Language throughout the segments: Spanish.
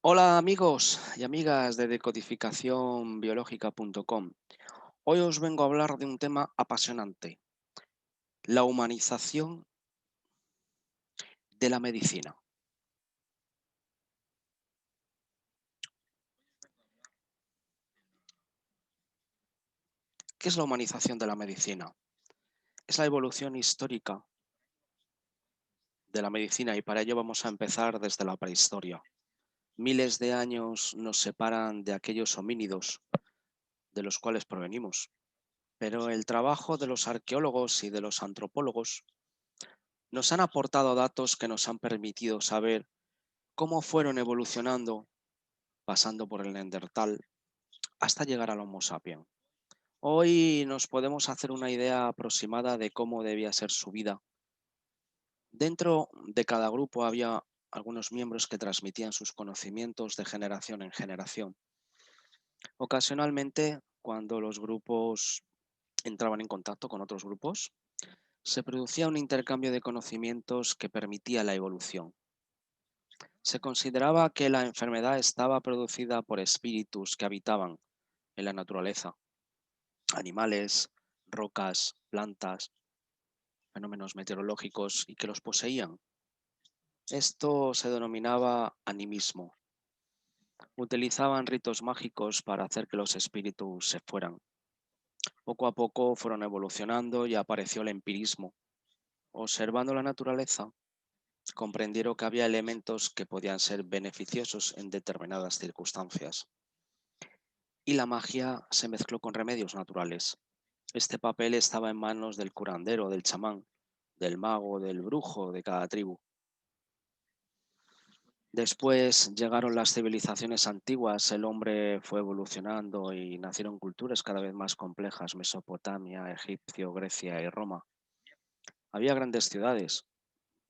Hola amigos y amigas de decodificacionbiológica.com. Hoy os vengo a hablar de un tema apasionante, la humanización de la medicina. ¿Qué es la humanización de la medicina? Es la evolución histórica de la medicina y para ello vamos a empezar desde la prehistoria. Miles de años nos separan de aquellos homínidos de los cuales provenimos, pero el trabajo de los arqueólogos y de los antropólogos nos han aportado datos que nos han permitido saber cómo fueron evolucionando, pasando por el Neandertal, hasta llegar al Homo sapiens. Hoy nos podemos hacer una idea aproximada de cómo debía ser su vida. Dentro de cada grupo había algunos miembros que transmitían sus conocimientos de generación en generación. Ocasionalmente, cuando los grupos entraban en contacto con otros grupos, se producía un intercambio de conocimientos que permitía la evolución. Se consideraba que la enfermedad estaba producida por espíritus que habitaban en la naturaleza, animales, rocas, plantas, fenómenos meteorológicos y que los poseían. Esto se denominaba animismo. Utilizaban ritos mágicos para hacer que los espíritus se fueran. Poco a poco fueron evolucionando y apareció el empirismo. Observando la naturaleza, comprendieron que había elementos que podían ser beneficiosos en determinadas circunstancias. Y la magia se mezcló con remedios naturales. Este papel estaba en manos del curandero, del chamán, del mago, del brujo de cada tribu. Después llegaron las civilizaciones antiguas, el hombre fue evolucionando y nacieron culturas cada vez más complejas, Mesopotamia, Egipcio, Grecia y Roma. Había grandes ciudades,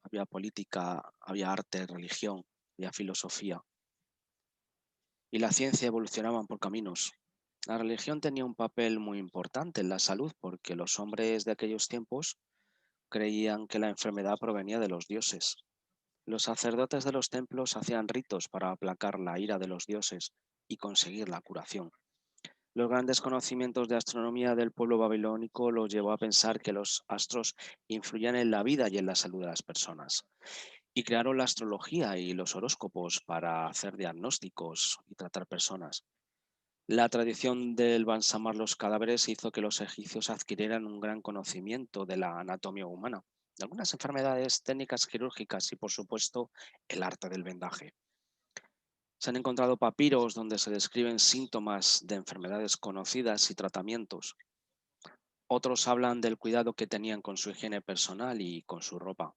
había política, había arte, religión, había filosofía. Y la ciencia evolucionaban por caminos. La religión tenía un papel muy importante en la salud porque los hombres de aquellos tiempos creían que la enfermedad provenía de los dioses. Los sacerdotes de los templos hacían ritos para aplacar la ira de los dioses y conseguir la curación. Los grandes conocimientos de astronomía del pueblo babilónico los llevó a pensar que los astros influían en la vida y en la salud de las personas. Y crearon la astrología y los horóscopos para hacer diagnósticos y tratar personas. La tradición del balsamar los cadáveres hizo que los egipcios adquirieran un gran conocimiento de la anatomía humana, de algunas enfermedades, técnicas quirúrgicas y, por supuesto, el arte del vendaje. Se han encontrado papiros donde se describen síntomas de enfermedades conocidas y tratamientos. Otros hablan del cuidado que tenían con su higiene personal y con su ropa.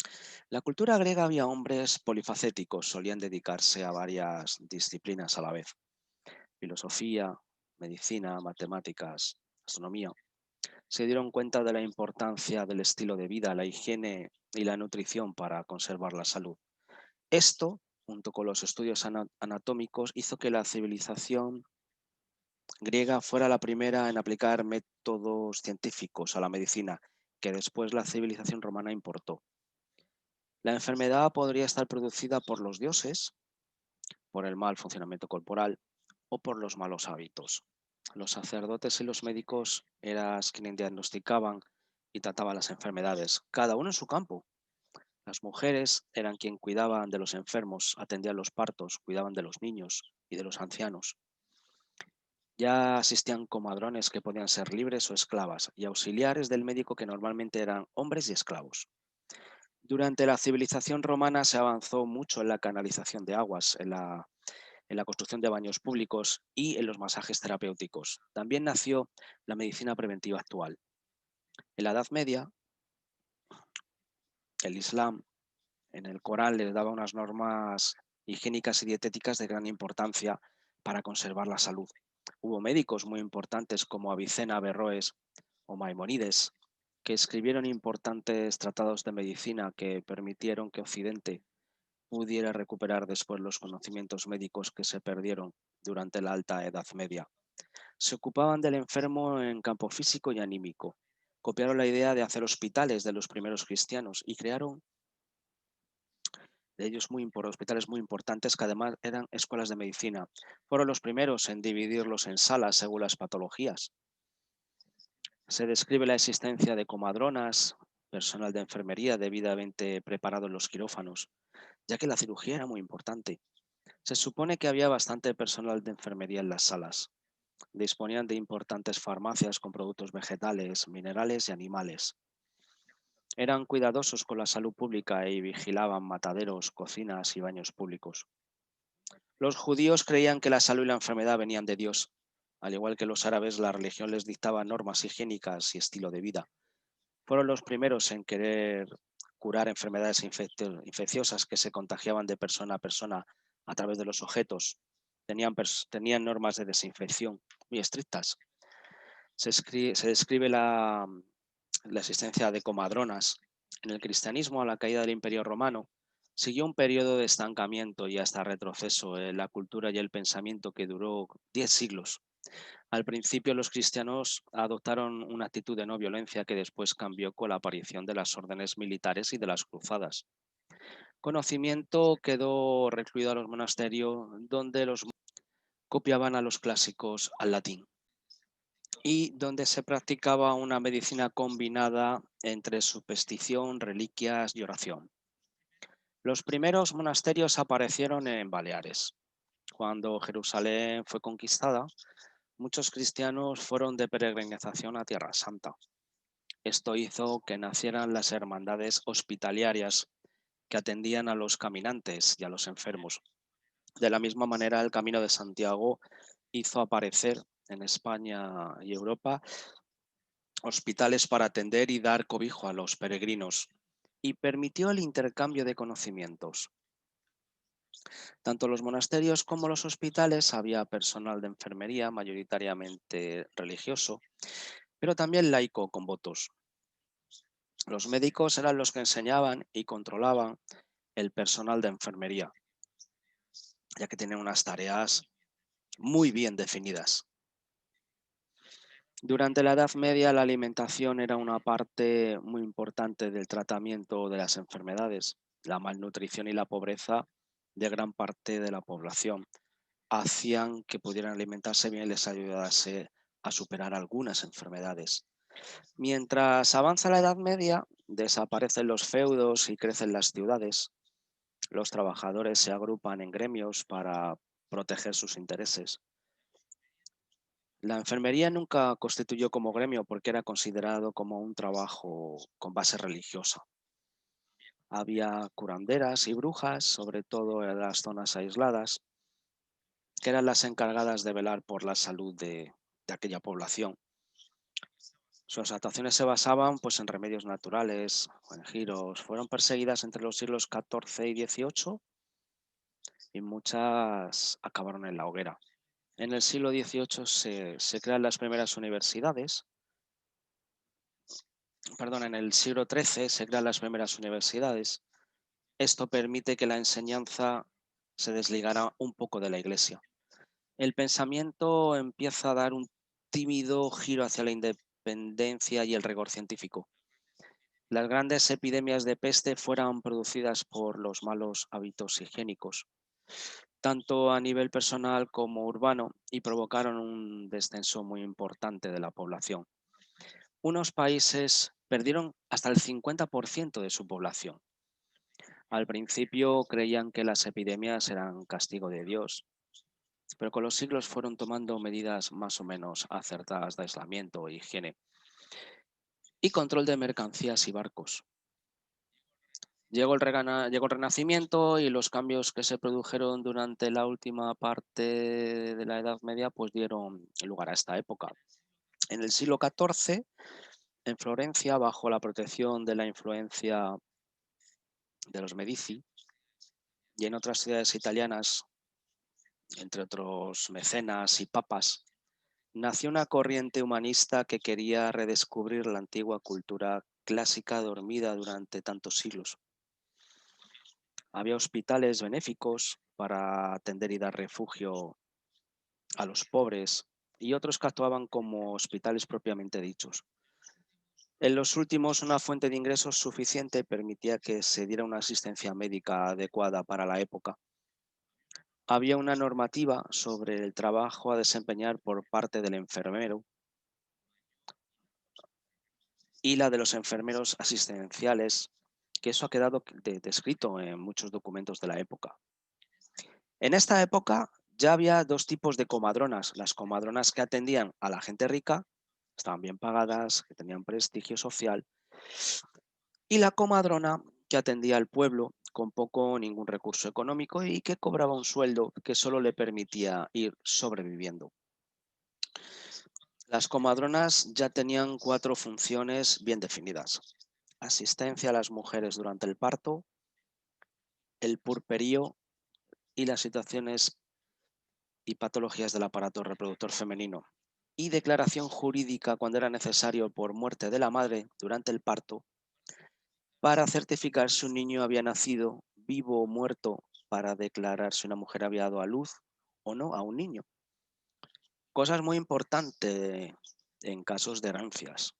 En la cultura griega había hombres polifacéticos, solían dedicarse a varias disciplinas a la vez. Filosofía, medicina, matemáticas, astronomía. Se dieron cuenta de la importancia del estilo de vida, la higiene y la nutrición para conservar la salud. Esto, junto con los estudios anatómicos, hizo que la civilización griega fuera la primera en aplicar métodos científicos a la medicina, que después la civilización romana importó. La enfermedad podría estar producida por los dioses, por el mal funcionamiento corporal o por los malos hábitos. Los sacerdotes y los médicos eran quienes diagnosticaban y trataban las enfermedades, cada uno en su campo. Las mujeres eran quienes cuidaban de los enfermos, atendían los partos, cuidaban de los niños y de los ancianos. Ya asistían comadrones que podían ser libres o esclavas y auxiliares del médico que normalmente eran hombres y esclavos. Durante la civilización romana se avanzó mucho en la canalización de aguas, en la construcción de baños públicos y en los masajes terapéuticos. También nació la medicina preventiva actual. En la Edad Media, el Islam en el Corán les daba unas normas higiénicas y dietéticas de gran importancia para conservar la salud. Hubo médicos muy importantes como Avicena, Averroes o Maimonides que escribieron importantes tratados de medicina que permitieron que Occidente pudiera recuperar después los conocimientos médicos que se perdieron durante la Alta Edad Media. Se ocupaban del enfermo en campo físico y anímico. Copiaron la idea de hacer hospitales de los primeros cristianos y crearon de ellos hospitales muy importantes que además eran escuelas de medicina. Fueron los primeros en dividirlos en salas según las patologías. Se describe la existencia de comadronas, personal de enfermería debidamente preparado en los quirófanos, ya que la cirugía era muy importante. Se supone que había bastante personal de enfermería en las salas. Disponían de importantes farmacias con productos vegetales, minerales y animales. Eran cuidadosos con la salud pública y vigilaban mataderos, cocinas y baños públicos. Los judíos creían que la salud y la enfermedad venían de Dios. Al igual que los árabes, la religión les dictaba normas higiénicas y estilo de vida. Fueron los primeros en querer curar enfermedades infecciosas que se contagiaban de persona a persona a través de los objetos. Tenían normas de desinfección muy estrictas. Se describe la existencia de comadronas. En el cristianismo, a la caída del Imperio Romano, siguió un periodo de estancamiento y hasta retroceso en la cultura y el pensamiento que duró 10 siglos. Al principio los cristianos adoptaron una actitud de no violencia que después cambió con la aparición de las órdenes militares y de las cruzadas. Conocimiento quedó recluido a los monasterios donde los copiaban a los clásicos al latín y donde se practicaba una medicina combinada entre superstición, reliquias y oración. Los primeros monasterios aparecieron en Baleares. Cuando Jerusalén fue conquistada, muchos cristianos fueron de peregrinación a Tierra Santa. Esto hizo que nacieran las hermandades hospitalarias que atendían a los caminantes y a los enfermos. De la misma manera, el Camino de Santiago hizo aparecer en España y Europa hospitales para atender y dar cobijo a los peregrinos y permitió el intercambio de conocimientos. Tanto los monasterios como los hospitales había personal de enfermería, mayoritariamente religioso, pero también laico con votos. Los médicos eran los que enseñaban y controlaban el personal de enfermería, ya que tenían unas tareas muy bien definidas. Durante la Edad Media, la alimentación era una parte muy importante del tratamiento de las enfermedades. La malnutrición y la pobreza de gran parte de la población hacían que pudieran alimentarse bien y les ayudase a superar algunas enfermedades. Mientras avanza la Edad Media, desaparecen los feudos y crecen las ciudades. Los trabajadores se agrupan en gremios para proteger sus intereses. La enfermería nunca constituyó como gremio porque era considerado como un trabajo con base religiosa. Había curanderas y brujas, sobre todo en las zonas aisladas, que eran las encargadas de velar por la salud de aquella población. Sus actuaciones se basaban pues, en remedios naturales o en giros. Fueron perseguidas entre los siglos XIV y XVIII y muchas acabaron en la hoguera. En el siglo XVIII se crean las primeras universidades. Perdón, en el siglo XIII se crean las primeras universidades. Esto permite que la enseñanza se desligara un poco de la iglesia. El pensamiento empieza a dar un tímido giro hacia la independencia y el rigor científico. Las grandes epidemias de peste fueron producidas por los malos hábitos higiénicos, tanto a nivel personal como urbano, y provocaron un descenso muy importante de la población. Unos países perdieron hasta el 50% de su población. Al principio creían que las epidemias eran castigo de Dios, pero con los siglos fueron tomando medidas más o menos acertadas de aislamiento, higiene y control de mercancías y barcos. Llegó el Renacimiento y los cambios que se produjeron durante la última parte de la Edad Media pues dieron lugar a esta época. En el siglo XIV, en Florencia, bajo la protección de la influencia de los Medici y en otras ciudades italianas, entre otros mecenas y papas, nació una corriente humanista que quería redescubrir la antigua cultura clásica dormida durante tantos siglos. Había hospitales benéficos para atender y dar refugio a los pobres y otros que actuaban como hospitales propiamente dichos. En los últimos, una fuente de ingresos suficiente permitía que se diera una asistencia médica adecuada para la época. Había una normativa sobre el trabajo a desempeñar por parte del enfermero y la de los enfermeros asistenciales, que eso ha quedado descrito en muchos documentos de la época. En esta época ya había dos tipos de comadronas: las comadronas que atendían a la gente rica, estaban bien pagadas, que tenían prestigio social, y la comadrona que atendía al pueblo con poco o ningún recurso económico y que cobraba un sueldo que solo le permitía ir sobreviviendo. Las comadronas ya tenían 4 funciones bien definidas: asistencia a las mujeres durante el parto, el puerperio y las situaciones y patologías del aparato reproductor femenino, y declaración jurídica cuando era necesario por muerte de la madre durante el parto, para certificar si un niño había nacido vivo o muerto, para declarar si una mujer había dado a luz o no a un niño. Cosas muy importantes en casos de herencias.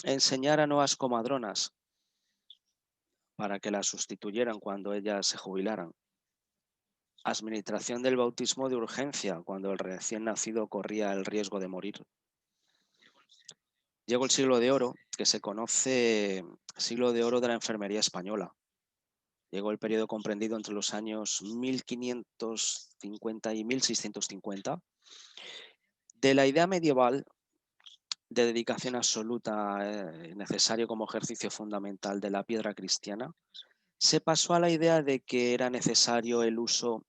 Enseñar a nuevas comadronas para que las sustituyeran cuando ellas se jubilaran. Administración del bautismo de urgencia cuando el recién nacido corría el riesgo de morir. Llegó el siglo de oro, que se conoce siglo de oro de la enfermería española. Llegó el periodo comprendido entre los años 1550 y 1650. De la idea medieval de dedicación absoluta, necesario como ejercicio fundamental de la piedra cristiana, se pasó a la idea de que era necesario el uso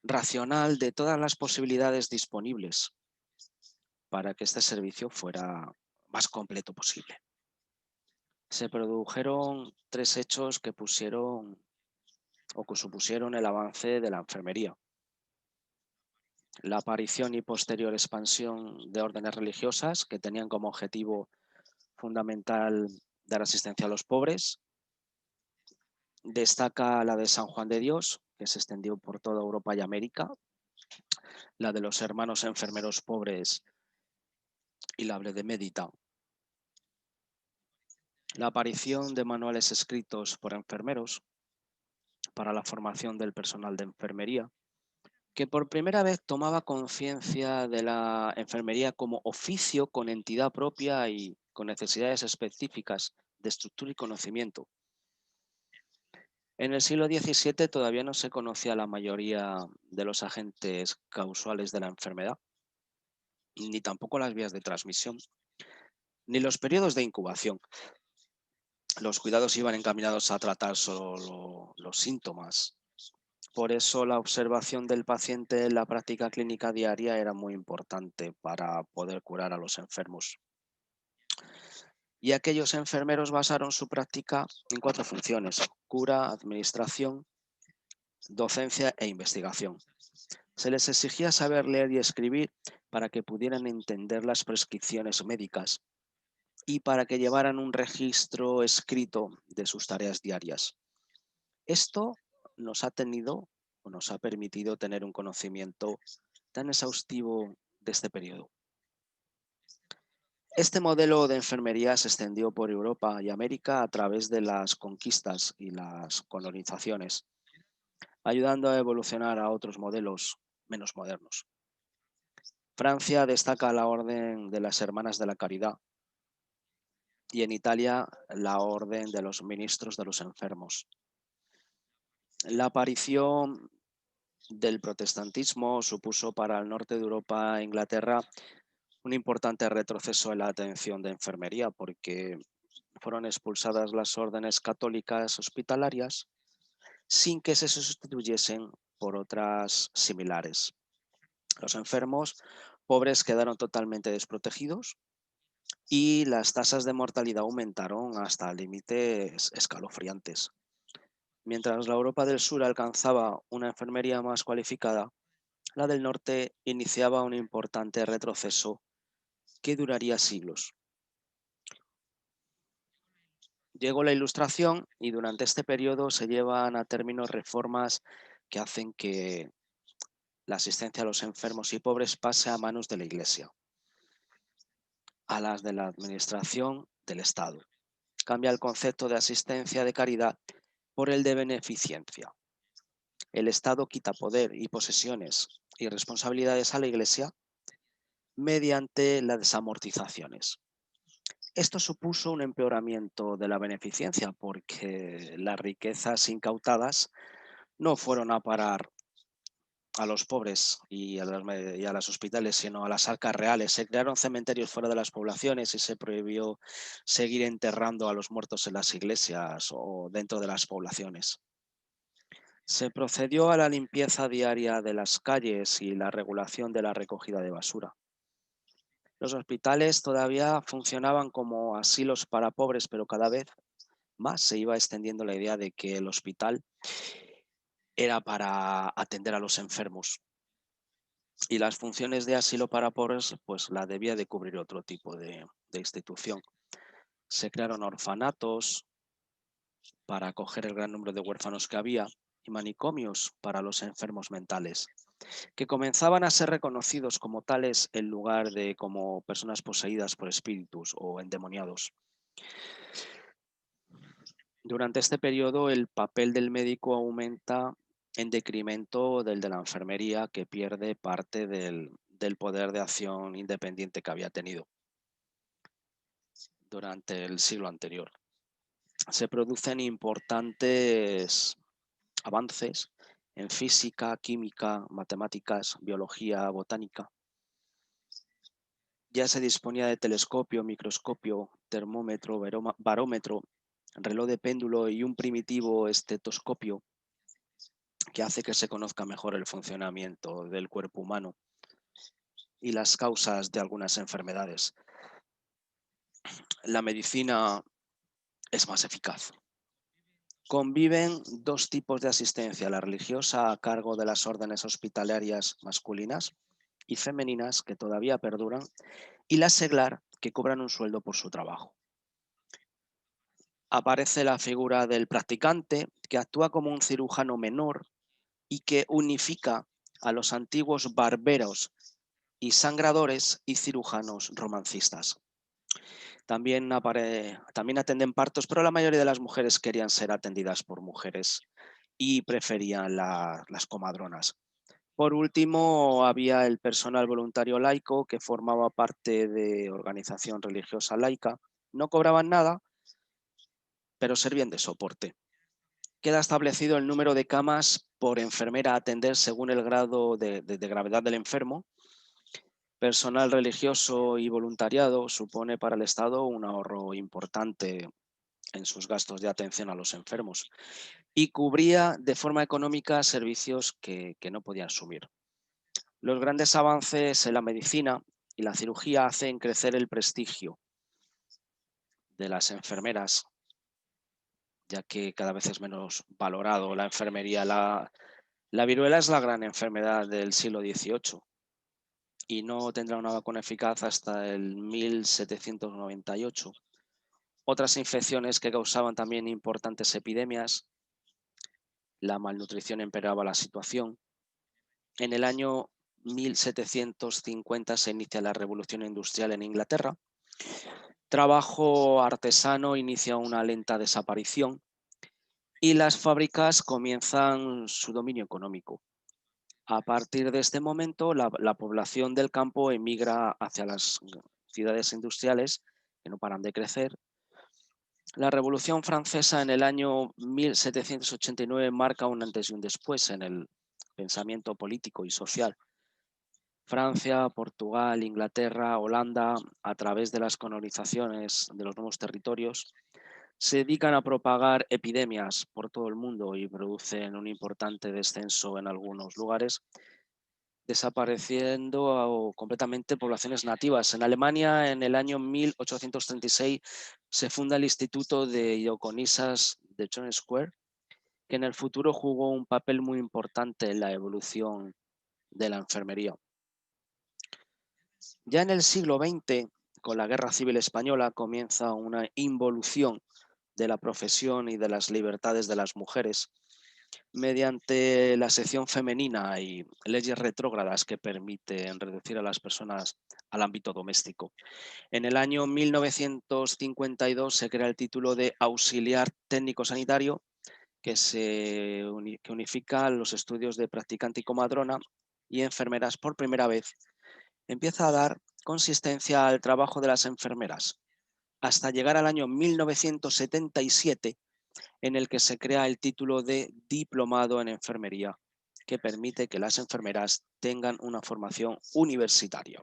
racional de todas las posibilidades disponibles para que este servicio fuera más completo posible. Se produjeron 3 hechos que pusieron o que supusieron el avance de la enfermería: la aparición y posterior expansión de órdenes religiosas que tenían como objetivo fundamental dar asistencia a los pobres. Destaca la de San Juan de Dios, que se extendió por toda Europa y América, la de los hermanos enfermeros pobres y la de Médita. La aparición de manuales escritos por enfermeros para la formación del personal de enfermería, que por primera vez tomaba conciencia de la enfermería como oficio con entidad propia y con necesidades específicas de estructura y conocimiento. En el siglo XVII todavía no se conocía la mayoría de los agentes causales de la enfermedad, ni tampoco las vías de transmisión, ni los periodos de incubación. Los cuidados iban encaminados a tratar solo los síntomas. Por eso la observación del paciente en la práctica clínica diaria era muy importante para poder curar a los enfermos. Y aquellos enfermeros basaron su práctica en 4 funciones: cura, administración, docencia e investigación. Se les exigía saber leer y escribir para que pudieran entender las prescripciones médicas y para que llevaran un registro escrito de sus tareas diarias. Esto nos ha permitido tener un conocimiento tan exhaustivo de este periodo. Este modelo de enfermería se extendió por Europa y América a través de las conquistas y las colonizaciones, ayudando a evolucionar a otros modelos menos modernos. Francia destaca la Orden de las Hermanas de la Caridad y en Italia la Orden de los Ministros de los Enfermos. La aparición del protestantismo supuso para el norte de Europa e Inglaterra un importante retroceso en la atención de enfermería, porque fueron expulsadas las órdenes católicas hospitalarias sin que se sustituyesen por otras similares. Los enfermos pobres quedaron totalmente desprotegidos y las tasas de mortalidad aumentaron hasta límites escalofriantes. Mientras la Europa del Sur alcanzaba una enfermería más cualificada, la del norte iniciaba un importante retroceso que duraría siglos. Llegó la Ilustración y durante este periodo se llevan a término reformas que hacen que la asistencia a los enfermos y pobres pase a manos de la Iglesia. a las de la administración del Estado. Cambia el concepto de asistencia de caridad por el de beneficencia. El Estado quita poder y posesiones y responsabilidades a la Iglesia mediante las desamortizaciones. Esto supuso un empeoramiento de la beneficencia porque las riquezas incautadas no fueron a parar a los pobres y a los hospitales, sino a las arcas reales. Se crearon cementerios fuera de las poblaciones y se prohibió seguir enterrando a los muertos en las iglesias o dentro de las poblaciones. Se procedió a la limpieza diaria de las calles y la regulación de la recogida de basura. Los hospitales todavía funcionaban como asilos para pobres, pero cada vez más se iba extendiendo la idea de que el hospital era para atender a los enfermos y las funciones de asilo para pobres pues la debía de cubrir otro tipo de institución. Se crearon orfanatos para acoger el gran número de huérfanos que había y manicomios para los enfermos mentales, que comenzaban a ser reconocidos como tales en lugar de como personas poseídas por espíritus o endemoniados. Durante este periodo, el papel del médico aumenta en decremento del de la enfermería, que pierde parte del poder de acción independiente que había tenido durante el siglo anterior. Se producen importantes avances en física, química, matemáticas, biología, botánica. Ya se disponía de telescopio, microscopio, termómetro, barómetro, reloj de péndulo y un primitivo estetoscopio que hace que se conozca mejor el funcionamiento del cuerpo humano y las causas de algunas enfermedades. La medicina es más eficaz. Conviven dos tipos de asistencia, la religiosa a cargo de las órdenes hospitalarias masculinas y femeninas que todavía perduran, y la seglar, que cobran un sueldo por su trabajo. Aparece la figura del practicante, que actúa como un cirujano menor y que unifica a los antiguos barberos y sangradores y cirujanos romancistas. También atenden partos, pero la mayoría de las mujeres querían ser atendidas por mujeres y preferían las comadronas. Por último, había el personal voluntario laico que formaba parte de organización religiosa laica. No cobraban nada, pero servían de soporte. Queda establecido el número de camas por enfermera a atender según el grado de gravedad del enfermo. Personal religioso y voluntariado supone para el Estado un ahorro importante en sus gastos de atención a los enfermos y cubría de forma económica servicios que no podía asumir. Los grandes avances en la medicina y la cirugía hacen crecer el prestigio de las enfermeras, ya que cada vez es menos valorado la enfermería. La viruela es la gran enfermedad del siglo XVIII y no tendrá una vacuna eficaz hasta el 1798. Otras infecciones que causaban también importantes epidemias, la malnutrición empeoraba la situación. En el año 1750 se inicia la revolución industrial en Inglaterra. Trabajo artesano inicia una lenta desaparición y las fábricas comienzan su dominio económico. A partir de este momento, la población del campo emigra hacia las ciudades industriales, que no paran de crecer. La Revolución Francesa en el año 1789 marca un antes y un después en el pensamiento político y social. Francia, Portugal, Inglaterra, Holanda, a través de las colonizaciones de los nuevos territorios, se dedican a propagar epidemias por todo el mundo y producen un importante descenso en algunos lugares, desapareciendo completamente poblaciones nativas. En Alemania, en el año 1836, se funda el Instituto de Diaconisas de John Square, que en el futuro jugó un papel muy importante en la evolución de la enfermería. Ya en el siglo XX, con la Guerra Civil Española, comienza una involución de la profesión y de las libertades de las mujeres. mediante la sección femenina y leyes retrógradas que permiten reducir a las personas al ámbito doméstico. En el año 1952 se crea el título de auxiliar técnico sanitario que unifica los estudios de practicante y comadrona y enfermeras por primera vez. Empieza a dar consistencia al trabajo de las enfermeras hasta llegar al año 1977, en el que se crea el título de diplomado en enfermería, que permite que las enfermeras tengan una formación universitaria.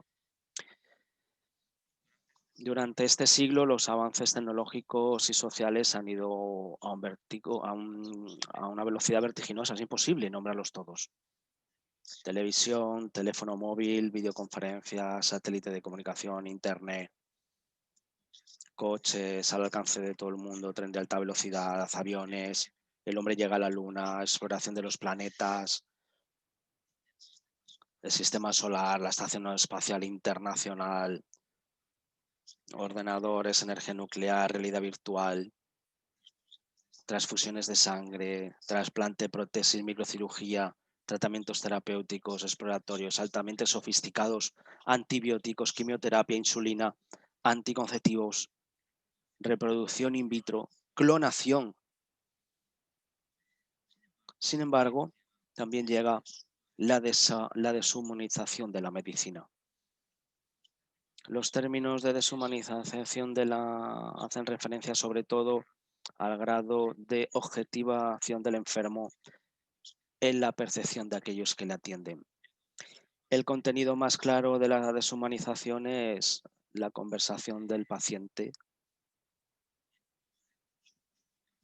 Durante este siglo, los avances tecnológicos y sociales han ido a una velocidad vertiginosa. Es imposible nombrarlos todos. Televisión, teléfono móvil, videoconferencias, satélite de comunicación, internet, coches al alcance de todo el mundo, tren de alta velocidad, aviones, el hombre llega a la luna, exploración de los planetas, el sistema solar, la Estación Espacial Internacional, ordenadores, energía nuclear, realidad virtual, transfusiones de sangre, trasplante, prótesis, microcirugía, tratamientos terapéuticos, exploratorios, altamente sofisticados, antibióticos, quimioterapia, insulina, anticonceptivos, reproducción in vitro, clonación. Sin embargo, también llega la deshumanización de la medicina. Los términos de deshumanización hacen referencia sobre todo al grado de objetivación del enfermo en la percepción de aquellos que le atienden. El contenido más claro de la deshumanización es la conversación del paciente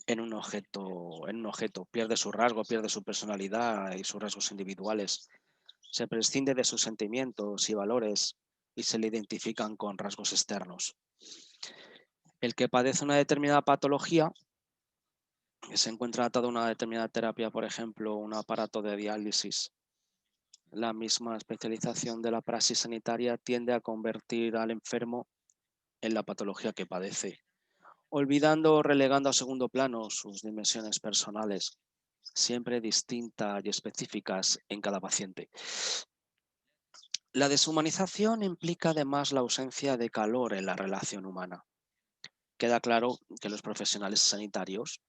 en un objeto. Pierde su rasgo, pierde su personalidad y sus rasgos individuales. Se prescinde de sus sentimientos y valores y se le identifican con rasgos externos. El que padece una determinada patología, que se encuentra atado a una determinada terapia, por ejemplo, un aparato de diálisis, la misma especialización de la praxis sanitaria tiende a convertir al enfermo en la patología que padece, olvidando o relegando a segundo plano sus dimensiones personales, siempre distintas y específicas en cada paciente. La deshumanización implica además la ausencia de calor en la relación humana. Queda claro que los profesionales sanitarios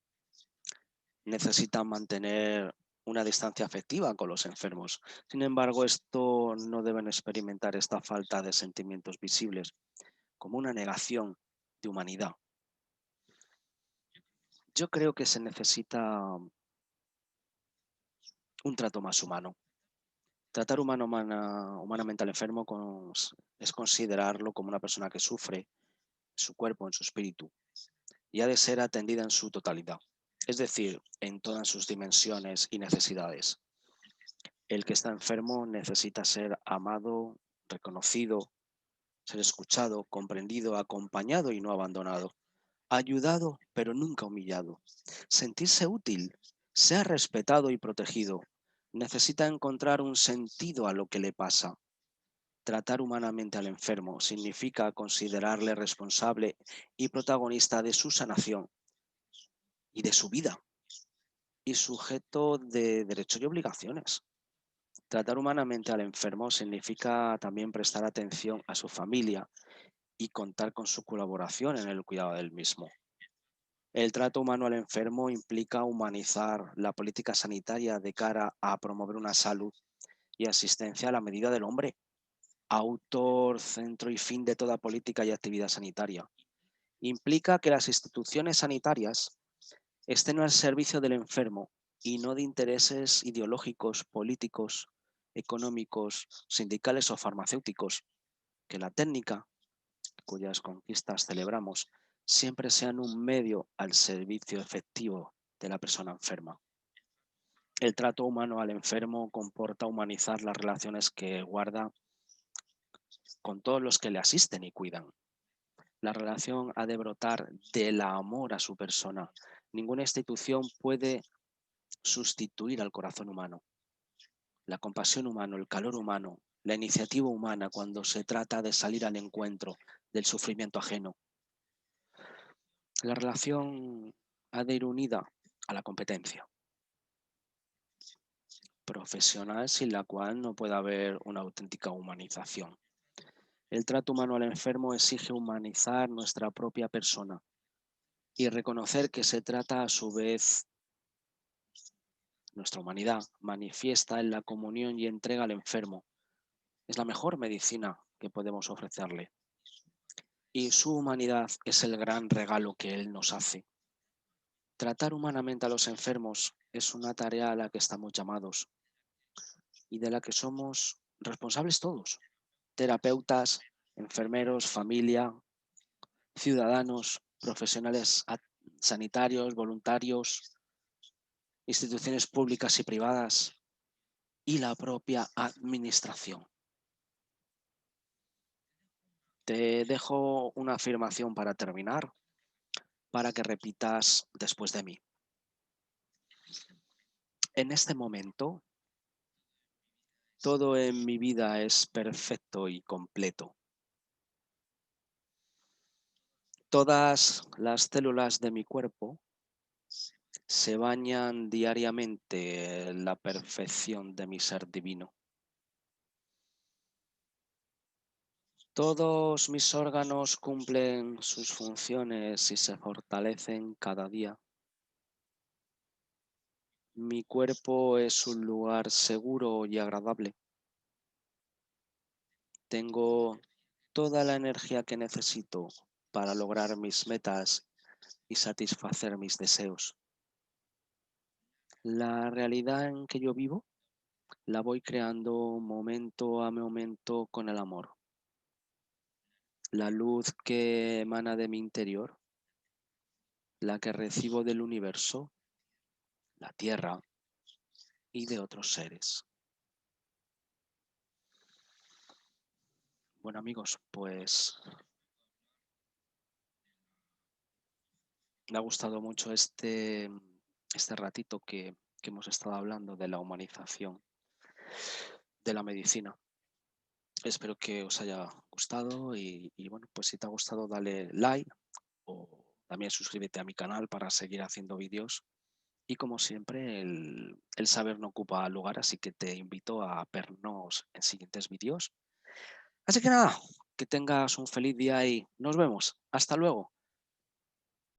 necesitan mantener una distancia afectiva con los enfermos. Sin embargo, esto no deben experimentar esta falta de sentimientos visibles como una negación de humanidad. Yo creo que se necesita un trato más humano. Tratar humanamente al enfermo es considerarlo como una persona que sufre en su cuerpo, en su espíritu, y ha de ser atendida en su totalidad, es decir, en todas sus dimensiones y necesidades. El que está enfermo necesita ser amado, reconocido, ser escuchado, comprendido, acompañado y no abandonado, ayudado pero nunca humillado, sentirse útil, ser respetado y protegido. Necesita encontrar un sentido a lo que le pasa. Tratar humanamente al enfermo significa considerarle responsable y protagonista de su sanación y de su vida, y sujeto de derechos y obligaciones. Tratar humanamente al enfermo significa también prestar atención a su familia y contar con su colaboración en el cuidado del mismo. El trato humano al enfermo implica humanizar la política sanitaria de cara a promover una salud y asistencia a la medida del hombre, autor, centro y fin de toda política y actividad sanitaria. Implica que las instituciones sanitarias estén al servicio del enfermo y no de intereses ideológicos, políticos, económicos, sindicales o farmacéuticos, que la técnica, cuyas conquistas celebramos, siempre sean un medio al servicio efectivo de la persona enferma. El trato humano al enfermo comporta humanizar las relaciones que guarda con todos los que le asisten y cuidan. La relación ha de brotar del amor a su persona. Ninguna institución puede sustituir al corazón humano, la compasión humana, el calor humano, la iniciativa humana cuando se trata de salir al encuentro del sufrimiento ajeno. La relación ha de ir unida a la competencia. profesional sin la cual no puede haber una auténtica humanización. El trato humano al enfermo exige humanizar nuestra propia persona y reconocer que se trata a su vez nuestra humanidad manifiesta en la comunión y entrega al enfermo. Es la mejor medicina que podemos ofrecerle. Y su humanidad es el gran regalo que Él nos hace. Tratar humanamente a los enfermos es una tarea a la que estamos llamados y de la que somos responsables todos. Terapeutas, enfermeros, familia, ciudadanos, profesionales sanitarios, voluntarios, instituciones públicas y privadas y la propia administración. Te dejo una afirmación para terminar, para que repitas después de mí. En este momento, todo en mi vida es perfecto y completo. Todas las células de mi cuerpo se bañan diariamente en la perfección de mi ser divino. Todos mis órganos cumplen sus funciones y se fortalecen cada día. Mi cuerpo es un lugar seguro y agradable. Tengo toda la energía que necesito para lograr mis metas y satisfacer mis deseos. La realidad en que yo vivo la voy creando momento a momento con el amor. La luz que emana de mi interior, la que recibo del universo, la tierra y de otros seres. Bueno amigos, pues me ha gustado mucho este ratito que hemos estado hablando de la humanización de la medicina. Espero que os haya gustado y bueno, pues si te ha gustado dale like o también suscríbete a mi canal para seguir haciendo vídeos. Y como siempre, el saber no ocupa lugar, así que te invito a vernos en siguientes vídeos. Así que nada, que tengas un feliz día y nos vemos. Hasta luego.